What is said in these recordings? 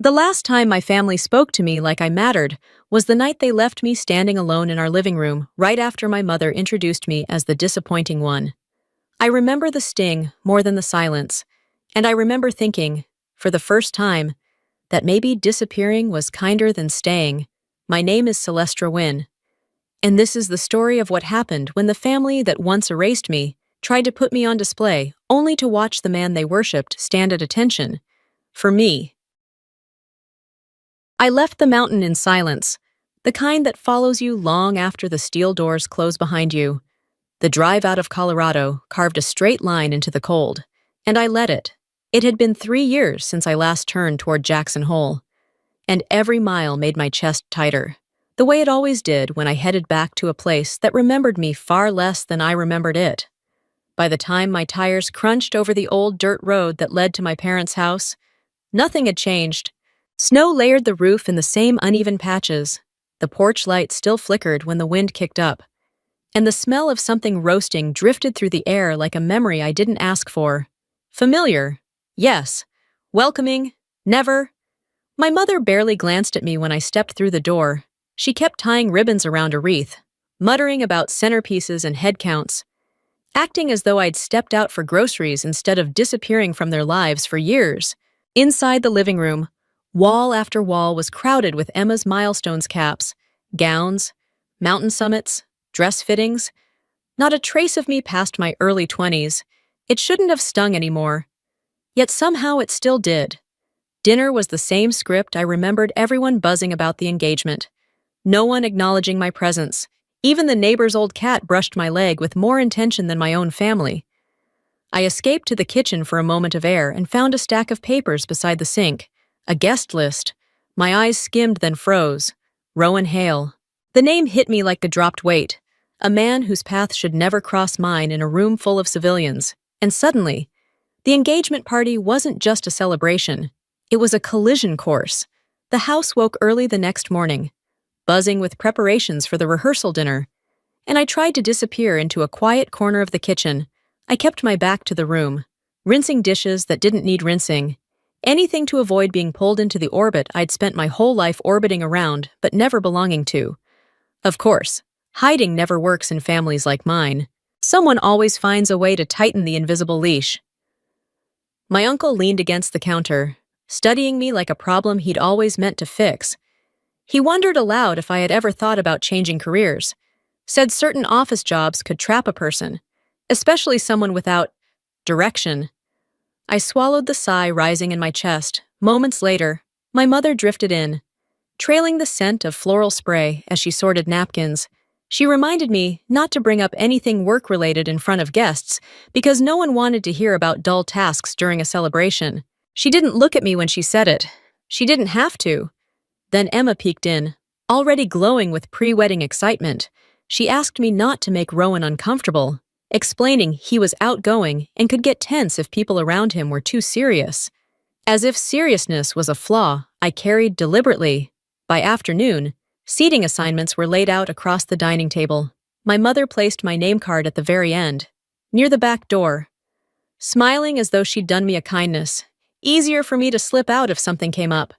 The last time my family spoke to me like I mattered was the night they left me standing alone in our living room right after my mother introduced me as the disappointing one. I remember the sting more than the silence, and I remember thinking, for the first time, that maybe disappearing was kinder than staying. My name is Celestra Wynn, and this is the story of what happened when the family that once erased me tried to put me on display only to watch the man they worshipped stand at attention. For me, I left the mountain in silence, the kind that follows you long after the steel doors close behind you. The drive out of Colorado carved a straight line into the cold, and I let it. It had been 3 years since I last turned toward Jackson Hole, and every mile made my chest tighter, the way it always did when I headed back to a place that remembered me far less than I remembered it. By the time my tires crunched over the old dirt road that led to my parents' house, nothing had changed. Snow layered the roof in the same uneven patches. The porch light still flickered when the wind kicked up, and the smell of something roasting drifted through the air like a memory I didn't ask for. Familiar, yes. Welcoming, never. My mother barely glanced at me when I stepped through the door. She kept tying ribbons around a wreath, muttering about centerpieces and head counts, acting as though I'd stepped out for groceries instead of disappearing from their lives for years. Inside the living room, wall after wall was crowded with Emma's milestones caps, gowns, mountain summits, dress fittings. Not a trace of me past my early 20s. It shouldn't have stung anymore. Yet somehow it still did. Dinner was the same script. I remembered everyone buzzing about the engagement. No one acknowledging my presence. Even the neighbor's old cat brushed my leg with more intention than my own family. I escaped to the kitchen for a moment of air and found a stack of papers beside the sink. A guest list. My eyes skimmed then froze. Rowan Hale. The name hit me like a dropped weight. A man whose path should never cross mine in a room full of civilians. And suddenly, the engagement party wasn't just a celebration. It was a collision course. The house woke early the next morning, buzzing with preparations for the rehearsal dinner, and I tried to disappear into a quiet corner of the kitchen. I kept my back to the room, rinsing dishes that didn't need rinsing. Anything to avoid being pulled into the orbit I'd spent my whole life orbiting around but never belonging to. Of course, hiding never works in families like mine. Someone always finds a way to tighten the invisible leash. My uncle leaned against the counter, studying me like a problem he'd always meant to fix. He wondered aloud if I had ever thought about changing careers, said certain office jobs could trap a person, especially someone without direction. I swallowed the sigh rising in my chest. Moments later, my mother drifted in, trailing the scent of floral spray as she sorted napkins. She reminded me not to bring up anything work-related in front of guests because no one wanted to hear about dull tasks during a celebration. She didn't look at me when she said it. She didn't have to. Then Emma peeked in, already glowing with pre-wedding excitement. She asked me not to make Rowan uncomfortable, explaining he was outgoing and could get tense if people around him were too serious. As if seriousness was a flaw I carried deliberately. By afternoon, seating assignments were laid out across the dining table. My mother placed my name card at the very end, near the back door, smiling as though she'd done me a kindness. Easier for me to slip out if something came up,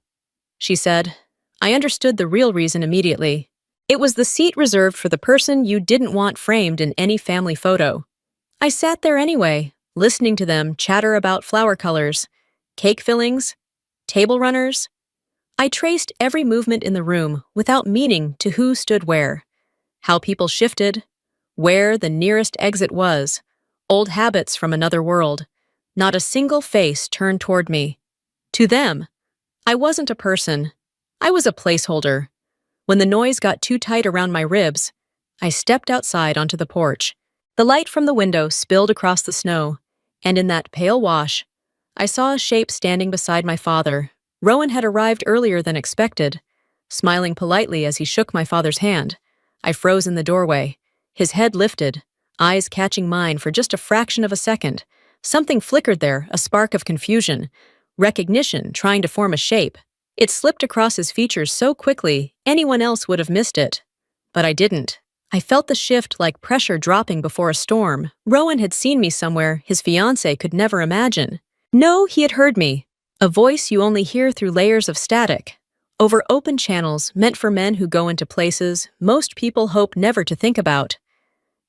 she said. I understood the real reason immediately. It was the seat reserved for the person you didn't want framed in any family photo. I sat there anyway, listening to them chatter about flower colors, cake fillings, table runners. I traced every movement in the room without meaning to who stood where, how people shifted, where the nearest exit was, old habits from another world. Not a single face turned toward me. To them, I wasn't a person. I was a placeholder. When the noise got too tight around my ribs, I stepped outside onto the porch. The light from the window spilled across the snow, and in that pale wash, I saw a shape standing beside my father. Rowan had arrived earlier than expected, smiling politely as he shook my father's hand. I froze in the doorway, his head lifted, eyes catching mine for just a fraction of a second. Something flickered there, a spark of confusion, recognition trying to form a shape. It slipped across his features so quickly, anyone else would have missed it. But I didn't. I felt the shift like pressure dropping before a storm. Rowan had seen me somewhere his fiancé could never imagine. No, he had heard me. A voice you only hear through layers of static, over open channels meant for men who go into places most people hope never to think about.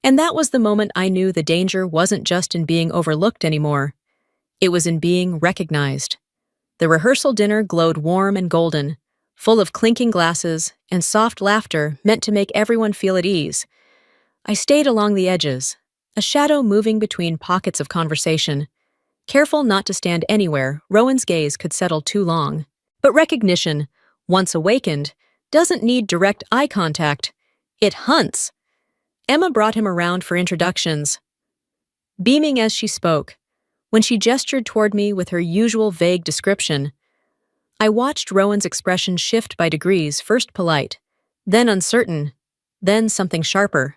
And that was the moment I knew the danger wasn't just in being overlooked anymore. It was in being recognized. The rehearsal dinner glowed warm and golden, full of clinking glasses and soft laughter meant to make everyone feel at ease. I stayed along the edges, a shadow moving between pockets of conversation. Careful not to stand anywhere Rowan's gaze could settle too long. But recognition, once awakened, doesn't need direct eye contact. It hunts. Emma brought him around for introductions, beaming as she spoke. When she gestured toward me with her usual vague description, I watched Rowan's expression shift by degrees, first polite, then uncertain, then something sharper.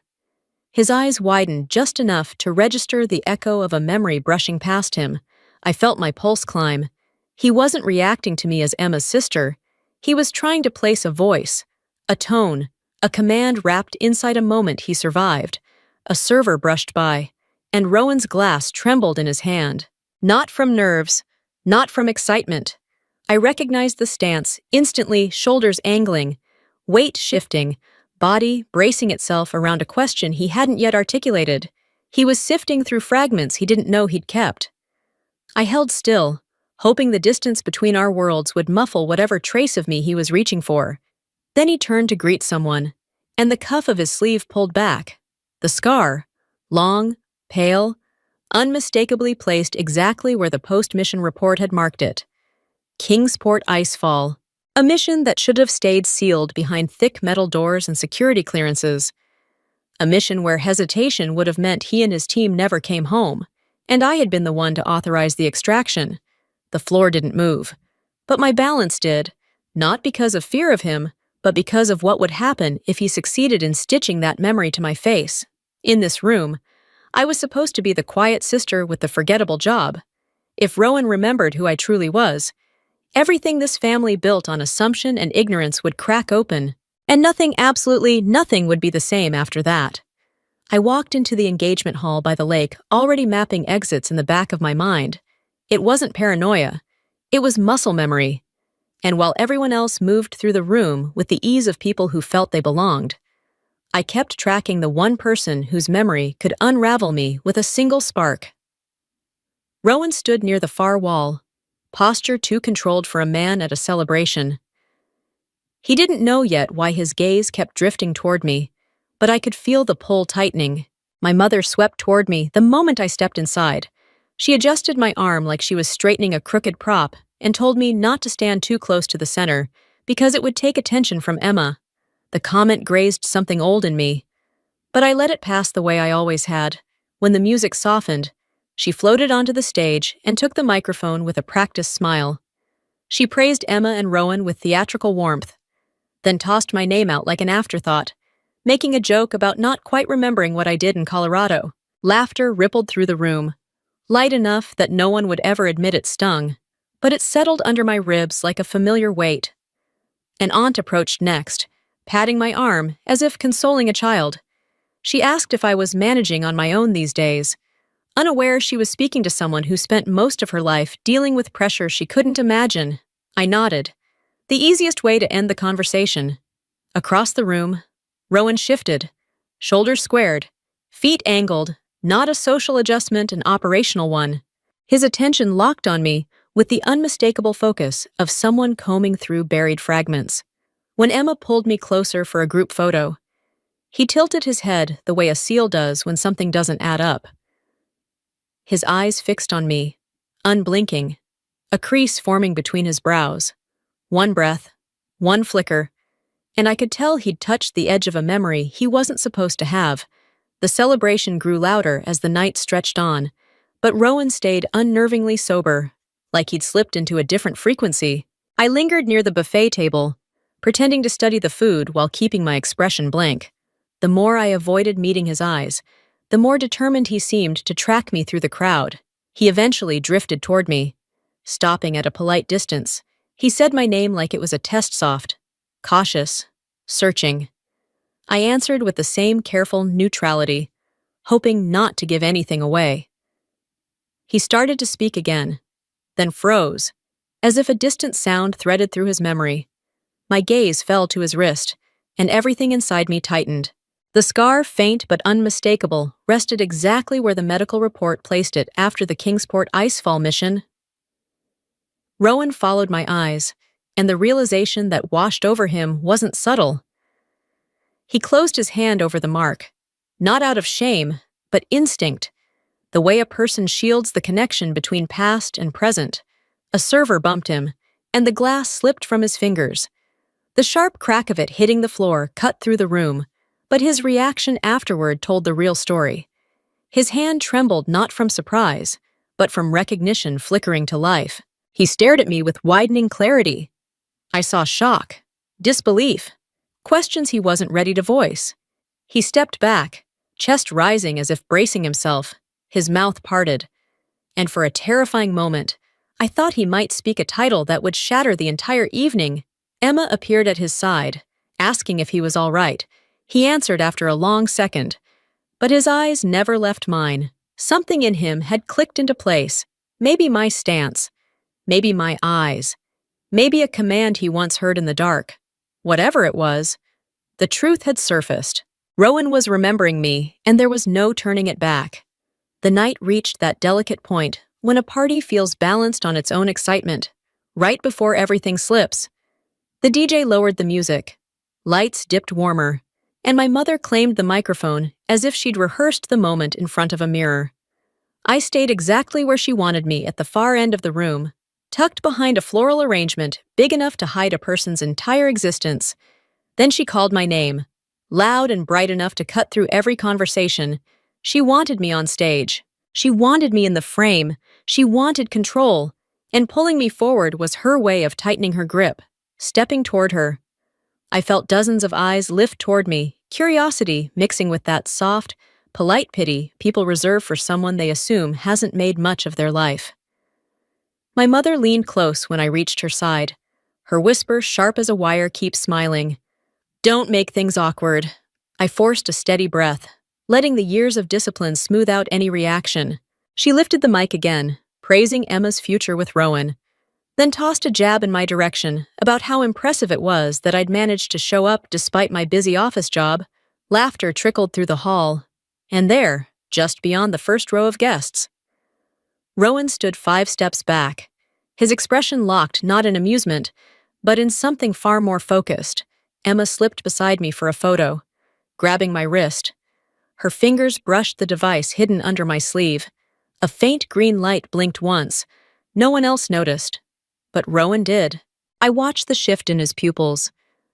His eyes widened just enough to register the echo of a memory brushing past him. I felt my pulse climb. He wasn't reacting to me as Emma's sister. He was trying to place a voice, a tone, a command wrapped inside a moment he survived. A server brushed by, and Rowan's glass trembled in his hand. Not from nerves, not from excitement. I recognized the stance, instantly, shoulders angling, weight shifting, body bracing itself around a question he hadn't yet articulated. He was sifting through fragments he didn't know he'd kept. I held still, hoping the distance between our worlds would muffle whatever trace of me he was reaching for. Then he turned to greet someone, and the cuff of his sleeve pulled back. The scar, long, pale, unmistakably placed exactly where the post-mission report had marked it. Kingsport Icefall, a mission that should have stayed sealed behind thick metal doors and security clearances. A mission where hesitation would have meant he and his team never came home, and I had been the one to authorize the extraction. The floor didn't move, but my balance did, not because of fear of him, but because of what would happen if he succeeded in stitching that memory to my face. In this room, I was supposed to be the quiet sister with the forgettable job. If Rowan remembered who I truly was, everything this family built on assumption and ignorance would crack open, and nothing, absolutely nothing, would be the same after that. I walked into the engagement hall by the lake, already mapping exits in the back of my mind. It wasn't paranoia. It was muscle memory. And while everyone else moved through the room with the ease of people who felt they belonged, I kept tracking the one person whose memory could unravel me with a single spark. Rowan stood near the far wall, posture too controlled for a man at a celebration. He didn't know yet why his gaze kept drifting toward me, but I could feel the pull tightening. My mother swept toward me the moment I stepped inside. She adjusted my arm like she was straightening a crooked prop and told me not to stand too close to the center because it would take attention from Emma. The comment grazed something old in me, but I let it pass the way I always had. When the music softened, she floated onto the stage and took the microphone with a practiced smile. She praised Emma and Rowan with theatrical warmth, then tossed my name out like an afterthought, making a joke about not quite remembering what I did in Colorado. Laughter rippled through the room, light enough that no one would ever admit it stung, but it settled under my ribs like a familiar weight. An aunt approached next, patting my arm as if consoling a child. She asked if I was managing on my own these days, unaware she was speaking to someone who spent most of her life dealing with pressure she couldn't imagine. I nodded, the easiest way to end the conversation. Across the room, Rowan shifted, shoulders squared, feet angled, not a social adjustment, an operational one. His attention locked on me with the unmistakable focus of someone combing through buried fragments. When Emma pulled me closer for a group photo, he tilted his head the way a seal does when something doesn't add up. His eyes fixed on me, unblinking, a crease forming between his brows. One breath, one flicker, and I could tell he'd touched the edge of a memory he wasn't supposed to have. The celebration grew louder as the night stretched on, but Rowan stayed unnervingly sober, like he'd slipped into a different frequency. I lingered near the buffet table, pretending to study the food while keeping my expression blank. The more I avoided meeting his eyes, the more determined he seemed to track me through the crowd. He eventually drifted toward me, stopping at a polite distance. He said my name like it was a test soft, cautious, searching. I answered with the same careful neutrality, hoping not to give anything away. He started to speak again, then froze, as if a distant sound threaded through his memory. My gaze fell to his wrist, and everything inside me tightened. The scar, faint but unmistakable, rested exactly where the medical report placed it after the Kingsport icefall mission. Rowan followed my eyes, and the realization that washed over him wasn't subtle. He closed his hand over the mark, not out of shame, but instinct, the way a person shields the connection between past and present. A server bumped him, and the glass slipped from his fingers. The sharp crack of it hitting the floor cut through the room, but his reaction afterward told the real story. His hand trembled not from surprise, but from recognition flickering to life. He stared at me with widening clarity. I saw shock, disbelief, questions he wasn't ready to voice. He stepped back, chest rising as if bracing himself, his mouth parted. And for a terrifying moment, I thought he might speak a title that would shatter the entire evening. Emma appeared at his side, asking if he was all right. He answered after a long second, but his eyes never left mine. Something in him had clicked into place. Maybe my stance, maybe my eyes, maybe a command he once heard in the dark. Whatever it was, the truth had surfaced. Rowan was remembering me, and there was no turning it back. The night reached that delicate point when a party feels balanced on its own excitement, right before everything slips. The DJ lowered the music. Lights dipped warmer, and my mother claimed the microphone as if she'd rehearsed the moment in front of a mirror. I stayed exactly where she wanted me at the far end of the room, tucked behind a floral arrangement big enough to hide a person's entire existence. Then she called my name, loud and bright enough to cut through every conversation. She wanted me on stage. She wanted me in the frame. She wanted control, and pulling me forward was her way of tightening her grip, stepping toward her. I felt dozens of eyes lift toward me, curiosity mixing with that soft, polite pity people reserve for someone they assume hasn't made much of their life. My mother leaned close when I reached her side. Her whisper, sharp as a wire, "Keep smiling. Don't make things awkward." I forced a steady breath, letting the years of discipline smooth out any reaction. She lifted the mic again, praising Emma's future with Rowan, then tossed a jab in my direction about how impressive it was that I'd managed to show up despite my busy office job. Laughter trickled through the hall, and there, just beyond the first row of guests, Rowan stood 5 steps back, his expression locked not in amusement, but in something far more focused. Emma slipped beside me for a photo, grabbing my wrist. Her fingers brushed the device hidden under my sleeve. A faint green light blinked once. No one else noticed, but Rowan did. I watched the shift in his pupils,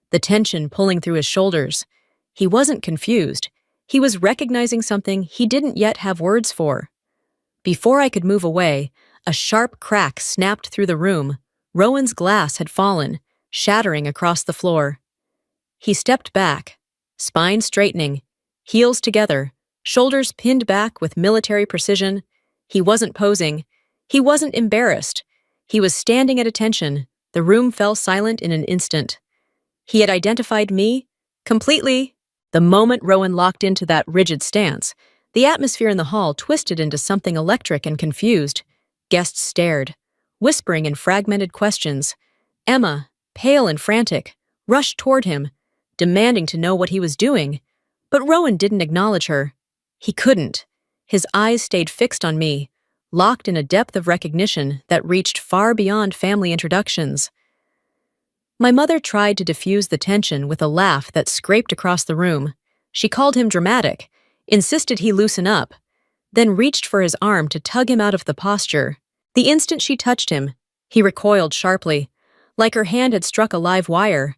the tension pulling through his shoulders. He wasn't confused. He was recognizing something he didn't yet have words for. Before I could move away, a sharp crack snapped through the room. Rowan's glass had fallen, shattering across the floor. He stepped back, spine straightening, heels together, shoulders pinned back with military precision. He wasn't posing. He wasn't embarrassed. He was standing at attention. The room fell silent in an instant. He had identified me completely. The moment Rowan locked into that rigid stance, the atmosphere in the hall twisted into something electric and confused. Guests stared, whispering in fragmented questions. Emma, pale and frantic, rushed toward him, demanding to know what he was doing. But Rowan didn't acknowledge her. He couldn't. His eyes stayed fixed on me, locked in a depth of recognition that reached far beyond family introductions. My mother tried to diffuse the tension with a laugh that scraped across the room. She called him dramatic, insisted he loosen up, then reached for his arm to tug him out of the posture. The instant she touched him, he recoiled sharply, like her hand had struck a live wire.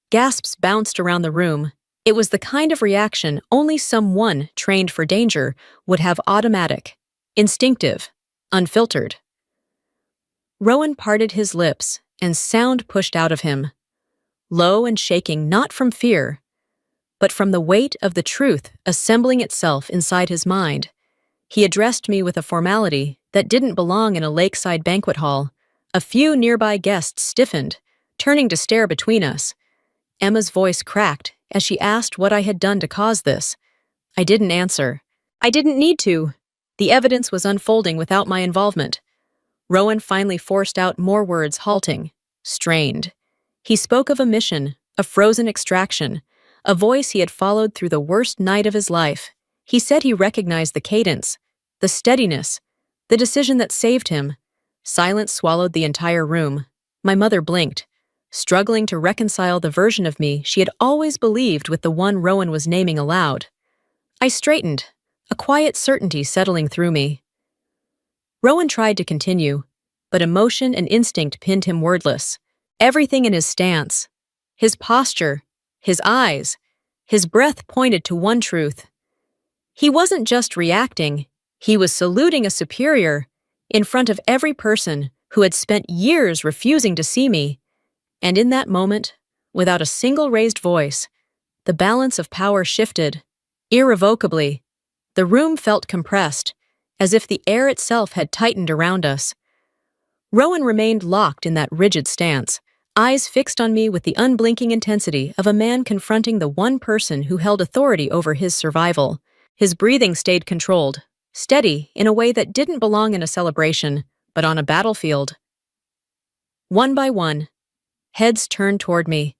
Gasps bounced around the room. It was the kind of reaction only someone trained for danger would have: automatic, instinctive, unfiltered. Rowan parted his lips, and sound pushed out of him, low and shaking not from fear, but from the weight of the truth assembling itself inside his mind. He addressed me with a formality that didn't belong in a lakeside banquet hall. A few nearby guests stiffened, turning to stare between us. Emma's voice cracked as she asked what I had done to cause this. I didn't answer. I didn't need to. The evidence was unfolding without my involvement. Rowan finally forced out more words, halting, strained. He spoke of a mission, a frozen extraction, a voice he had followed through the worst night of his life. He said he recognized the cadence, the steadiness, the decision that saved him. Silence swallowed the entire room. My mother blinked, struggling to reconcile the version of me she had always believed with the one Rowan was naming aloud. I straightened, a quiet certainty settling through me. Rowan tried to continue, but emotion and instinct pinned him wordless. Everything in his stance, his posture, his eyes, his breath pointed to one truth. He wasn't just reacting, he was saluting a superior in front of every person who had spent years refusing to see me. And in that moment, without a single raised voice, the balance of power shifted, irrevocably. The room felt compressed, as if the air itself had tightened around us. Rowan remained locked in that rigid stance, eyes fixed on me with the unblinking intensity of a man confronting the one person who held authority over his survival. His breathing stayed controlled, steady in a way that didn't belong in a celebration, but on a battlefield. One by one, heads turned toward me,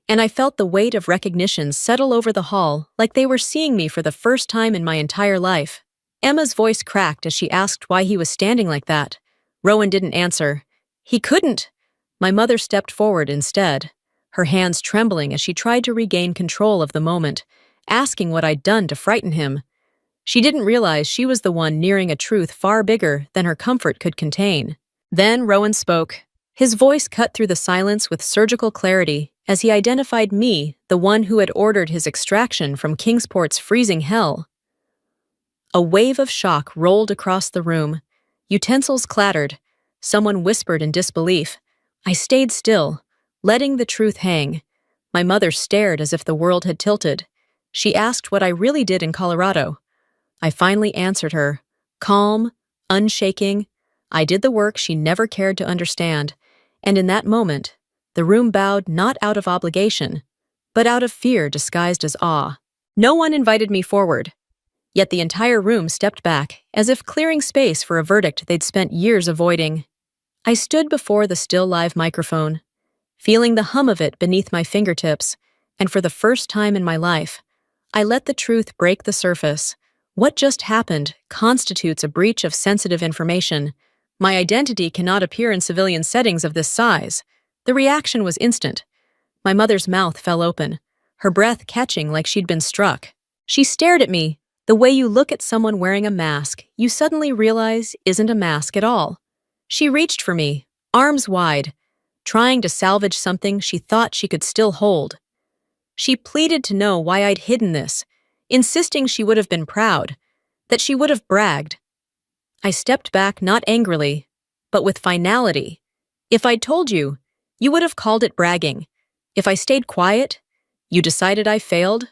and I felt the weight of recognition settle over the hall like they were seeing me for the first time in my entire life. Emma's voice cracked as she asked why he was standing like that. Rowan didn't answer. He couldn't. My mother stepped forward instead, her hands trembling as she tried to regain control of the moment, asking what I'd done to frighten him. She didn't realize she was the one nearing a truth far bigger than her comfort could contain. Then Rowan spoke. His voice cut through the silence with surgical clarity as he identified me, the one who had ordered his extraction from Kingsport's freezing hell. A wave of shock rolled across the room. Utensils clattered. Someone whispered in disbelief. I stayed still, letting the truth hang. My mother stared as if the world had tilted. She asked what I really did in Colorado. I finally answered her, calm, unshaking. I did the work she never cared to understand, and in that moment, the room bowed not out of obligation, but out of fear disguised as awe. No one invited me forward, yet the entire room stepped back, as if clearing space for a verdict they'd spent years avoiding. I stood before the still live microphone, feeling the hum of it beneath my fingertips, and for the first time in my life, I let the truth break the surface. What just happened constitutes a breach of sensitive information. My identity cannot appear in civilian settings of this size. The reaction was instant. My mother's mouth fell open, her breath catching like she'd been struck. She stared at me, the way you look at someone wearing a mask you suddenly realize isn't a mask at all. She reached for me, arms wide, trying to salvage something she thought she could still hold. She pleaded to know why I'd hidden this, insisting she would have been proud, that she would have bragged. I stepped back not angrily, but with finality. If I'd told you, you would have called it bragging. If I stayed quiet, you decided I failed.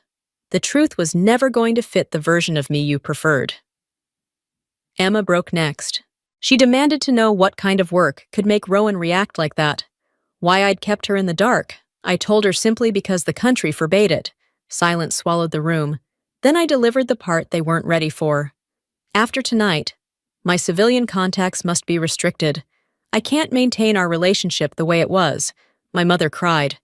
The truth was never going to fit the version of me you preferred. Emma broke next. She demanded to know what kind of work could make Rowan react like that. Why I'd kept her in the dark. I told her simply because the country forbade it. Silence swallowed the room. Then I delivered the part they weren't ready for. After tonight, my civilian contacts must be restricted. I can't maintain our relationship the way it was. My mother cried.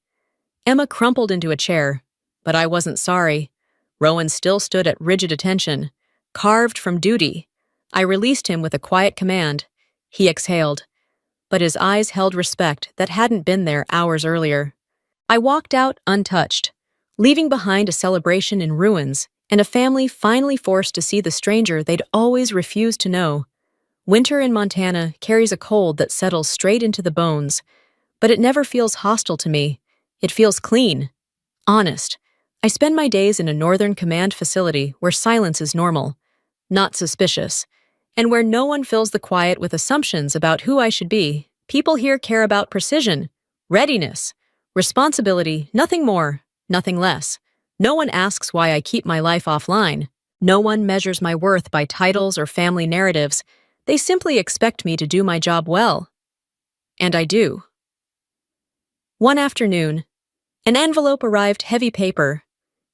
Emma crumpled into a chair, but I wasn't sorry. Rowan still stood at rigid attention, carved from duty. I released him with a quiet command. He exhaled, but his eyes held respect that hadn't been there hours earlier. I walked out untouched, leaving behind a celebration in ruins and a family finally forced to see the stranger they'd always refused to know. Winter in Montana carries a cold that settles straight into the bones, but it never feels hostile to me. It feels clean, honest. I spend my days in a Northern Command facility where silence is normal, not suspicious, and where no one fills the quiet with assumptions about who I should be. People here care about precision, readiness, responsibility, nothing more, nothing less. No one asks why I keep my life offline. No one measures my worth by titles or family narratives. They simply expect me to do my job well. And I do. One afternoon, an envelope arrived, heavy paper,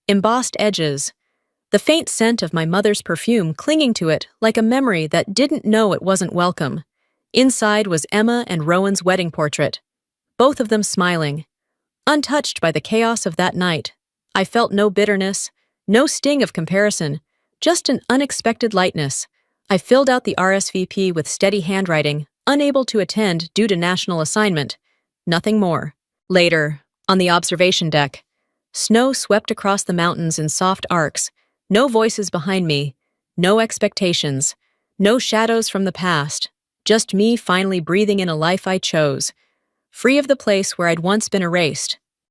embossed edges, the faint scent of my mother's perfume clinging to it like a memory that didn't know it wasn't welcome. Inside was Emma and Rowan's wedding portrait, both of them smiling. Untouched by the chaos of that night, I felt no bitterness, no sting of comparison, just an unexpected lightness. I filled out the RSVP with steady handwriting, unable to attend due to national assignment. Nothing more. Later, on the observation deck, snow swept across the mountains in soft arcs, no voices behind me, no expectations, no shadows from the past, just me finally breathing in a life I chose, free of the place where I'd once been erased.